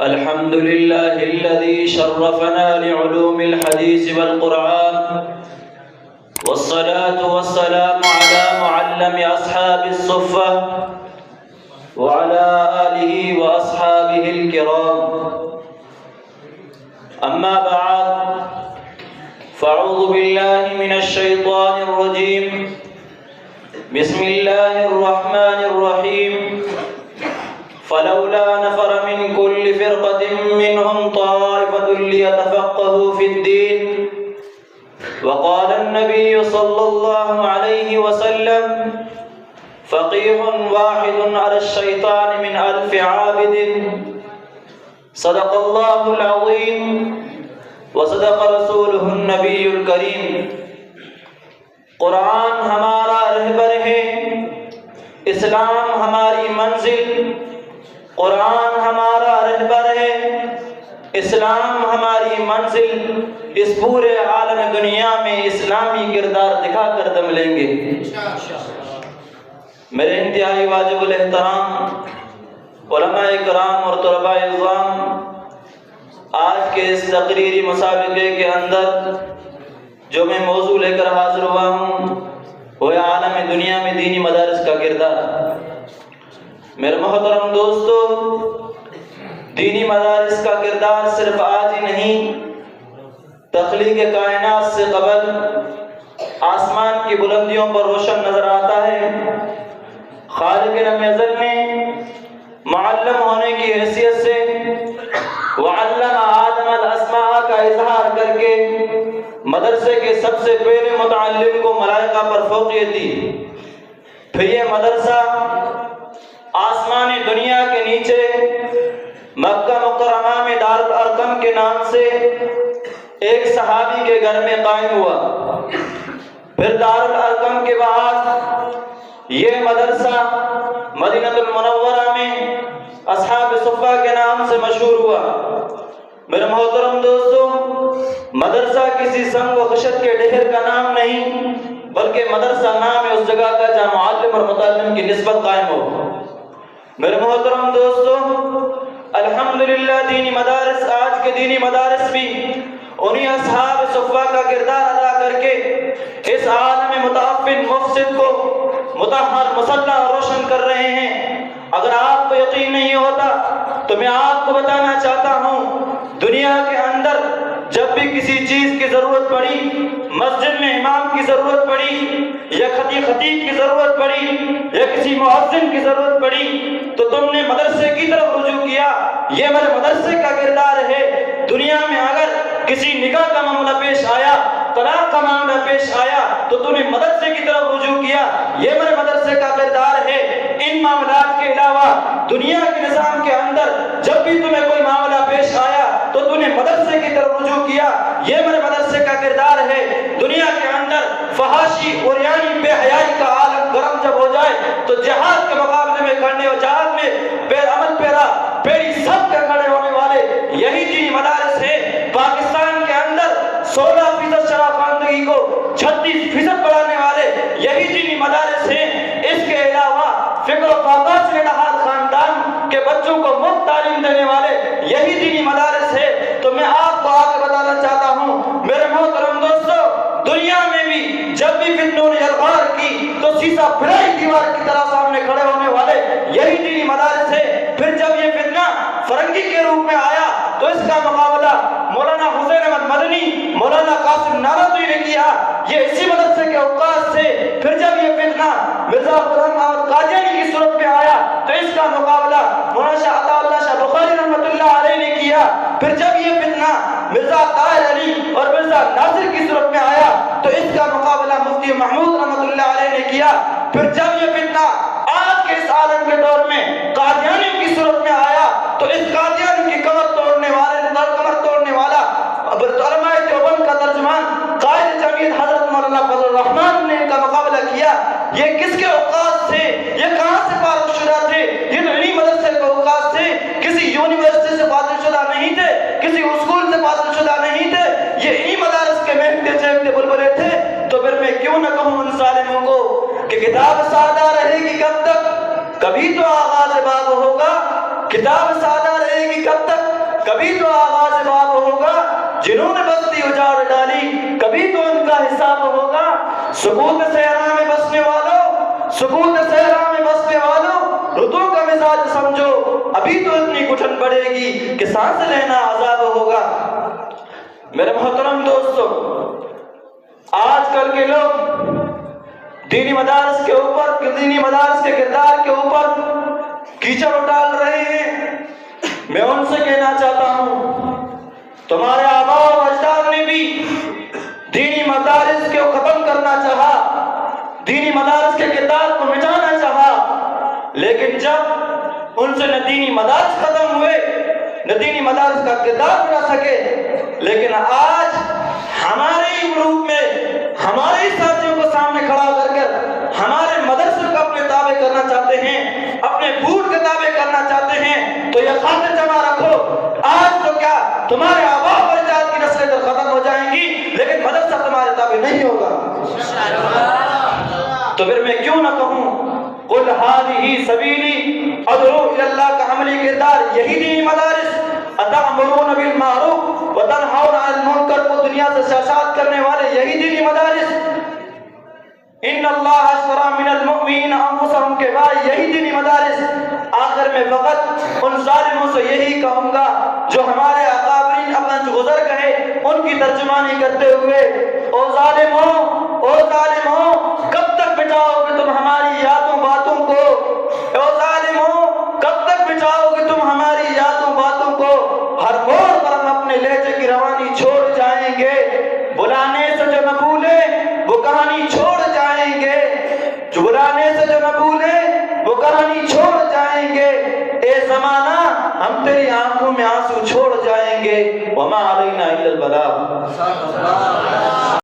الحمد لله الذي شرفنا لعلوم الحديث والقرآن، والصلاة والسلام على معلم أصحاب الصفة وعلى آله وأصحابه الكرام. أما بعد، فأعوذ بالله من الشيطان الرجيم. بسم الله الرحمن الرحيم. فلولا نفر من كل فرقة منهم طائفة ليتفقهوا في الدين. وقال النبي صلى الله عليه وسلم: فقيه واحد على الشيطان من 1000 عابد. صدق الله العظيم وصدق رسوله النبی الکریم. قرآن ہمارا رہبر ہے، اسلام ہماری منزل. قرآن ہمارا رہبر ہے، اسلام ہماری منزل. اس پورے عالم دنیا میں اسلامی کردار دکھا کر دم لیں گے. میرے انتہائی واجب الاحترام علماء کرام اور طلباء اعظام، آج کے اس تقریری مسابقے کے اندر جو میں موضوع لے کر حاضر ہوا ہوں وہ عالم دنیا میں دینی مدارس کا کردار. میرے محترم دوستو، دینی مدارس کا کردار صرف آج ہی نہیں، تخلیق کائنات سے قبل آسمان کی بلندیوں پر روشن نظر آتا ہے. خالق رب ازل نے معلم ہونے کی حیثیت سے وعلم آدم الاسماء کا اظہار کر کے مدرسے کے سب سے پہلے متعلم کو ملائکہ پر فوقیت دی. پھر یہ مدرسہ آسمانی دنیا کے نیچے مکہ مکرمہ میں دار الارقم کے نام سے ایک صحابی کے گھر میں قائم ہوا. پھر دار الارقم کے بعد یہ مدرسہ مدینہ المنورہ میں اصحاب صفہ کے نام سے مشہور ہوا. میرے محترم دوستو، مدرسہ کسی سنگ و خشت کے ڈھیر کا نام نہیں، بلکہ مدرسہ نام ہے اس جگہ کا جہاں معلم اور متعلم کی نسبت قائم ہو. میرے محترم دوستو، الحمدللہ دینی مدارس، آج کے دینی مدارس بھی انہی اصحاب صفہ کا کردار ادا کر کے اس عالم متعفن مفسد کو مطہر مسلح روشن کر رہے ہیں. اگر آپ کو یقین نہیں ہوتا تو میں آپ کو بتانا چاہتا ہوں، دنیا کے اندر جب بھی کسی چیز کی ضرورت پڑی، مسجد میں امام کی ضرورت پڑی یا خطیب کی ضرورت پڑی یا کسی مؤذن کی ضرورت پڑی تو تم نے مدرسے کی طرف رجوع کیا. یہ میرے مدرسے کا کردار ہے. دنیا میں اگر کسی نکاح کا معاملہ پیش آیا، طلاق کا معاملہ پیش آیا تو تم نے مدرسے کی طرف رجوع کیا. یہ میرے مدرسے کا کردار ہے. ان معاملات کے علاوہ دنیا کے نظام کے اندر جب بھی تمہیں کوئی معاملہ پیش آیا تو تم نے مدرسے کی طرف رجوع کیا. یہ میرے مدرسے کا کردار ہے. دنیا کے اندر فحاشی اور یعنی بے حیائی کا عالم گرم جب ہو جائے تو جہاد کے مقابلے میں کرنے اور جہاد میں عمل پیری سب کے کھڑے ہونے والے یہی دینی مدارس ہے. پاکستان کے اندر 16% شراب خواندگی کو 36% بڑھانے والے یہی دینی مدارس ہیں. اس کے علاوہ فکر و فاقہ سے نہال خاندان کے بچوں کو مفت تعلیم دینے والے یہی دینی مدارس ہے. تو میں آپ کو آگے بتانا چاہتا ہوں میرے محترم دوستو، دنیا میں بھی جب بھی فتنوں نے الغار کی تو سیسا پھرائی دیوار کی طرح سامنے کھڑے ہونے والے یہی دینی مدارس ہے. پھر جب یہ فتنہ فرنگی کے روپ میں آیا تو اس کا مقابلہ مولانا حسین احمد مدنی، مولانا قاسم نانوتوی نے کیا. یہ اسی مدرسے کے اوقات سے. پھر جب یہ فتنہ مرزا غلام احمد قادیانی کی صورت میں آیا تو اس کا مقابلہ مولانا شاہ عطا اللہ شاہ بخاری رحمۃ اللہ علیہ نے کیا. پھر جب یہ فتنہ مرزا طاہر علی اور مرزا ناصر کی صورت میں آیا تو اس کا مقابلہ مفتی محمود رحمۃ اللہ علیہ نے کیا. پھر جب یہ فتنہ آج کے اس عالم کے دور میں قادیانی کی صورت میں آیا تو اس قادیانی کی کمر توڑنے والا علماء دیوبند کا ترجمان قائد جمعیت حضرت مولانا فضل الرحمان نے ان کا مقابلہ کیا. یہ کس کے اوقات تھے؟ یہ کہاں سے فارغ شدہ تھے؟ یہ تو انہی مدرسے کے اوقات تھے. کسی یونیورسٹی سے فارغ شدہ نہیں تھے، کسی اسکول سے فارغ شدہ نہیں تھے. یہ انہی مدارس کے مہکتے چہکتے بلبلے تھے. تو پھر میں کیوں نہ کہوں ان ظالموں کو کہ کتاب سادہ رہے گی کتاب سادہ رہے گی کب تک؟ کبھی تو آغاز باب ہوگا، جنہوں نے بستی اجاڑ ڈالی کبھی تو ان کا حساب ہوگا۔ سکوت صحرا میں بسنے والوں، سکوت صحرا میں بسنے والوں، رتوں کا مزاج سمجھو، ابھی تو اتنی گھٹن پڑے گی کہ سانس لینا عذاب ہوگا۔ میرے محترم دوستو، آج کل کے لوگ دینی مدارس کے اوپر، دینی مدارس کے کردار کے اوپر کیچڑ ڈال رہے ہیں۔ میں ان سے کہنا چاہتا ہوں، تمہارے آباء و اجداد نے بھی دینی مدارس کو ختم کرنا چاہا، دینی مدارس کے کردار کو مٹانا چاہا، لیکن جب ان سے نہ دینی مدارس ختم ہوئے نہ دینی مدارس کا کردار بنا سکے، لیکن آج ہمارے ہی گروپ میں ہمارے ہی ساتھیوں کو سامنے کھڑا کر ہمارے مدرسے کو اپنے تابع کرنا چاہتے ہیں، اپنے بوٹ کے تابع کرنا چاہتے ہیں، تو یہ خاطر جمع رکھو، آج تو کیا تمہارے آباء و اجداد کی نسلیں تو ختم ہو جائیں گی، لیکن مدرسہ تمہارے تابع نہیں ہوگا۔ تو پھر میں کیوں نہ کہوں، قل ہذہ سبیلی ادعو الی اللہ کا عملی کردار یہی دینی مدارس، اتأمرون بالمعروف وتنہون عن المنکر کو دنیا سے سیاست کرنے والے یہی دینی مدارس، ان اللہ اشتری من المؤمنین انفسہم کے بعد یہی دینی مدارس۔ آخر میں فقط ان ظالموں سے یہی کہوں گا جو ہمارے اکابرین اپنا جو گزر کہے ان کی ترجمانی کرتے ہوئے، او ظالموں، او ظالموں، کب تک بچاؤ گے تم ہماری یادوں باتوں کو؟ او ظالموں، کب تک بچاؤ گے تم ہماری یادوں باتوں کو؟ ہر موڑ پر ہم اپنے لہجے کی روانی چھوڑ جائیں گے، بلانے سے جو نہ بھولے وہ کہانی چھوڑ جائیں گے، جو بلانے سے جو نہ بھولے وہ کہانی چھوڑ جائیں گے، اے زمانہ ہم تیری آنکھوں میں آنسو چھوڑ جائیں گے، وما علینا الا البلاغ۔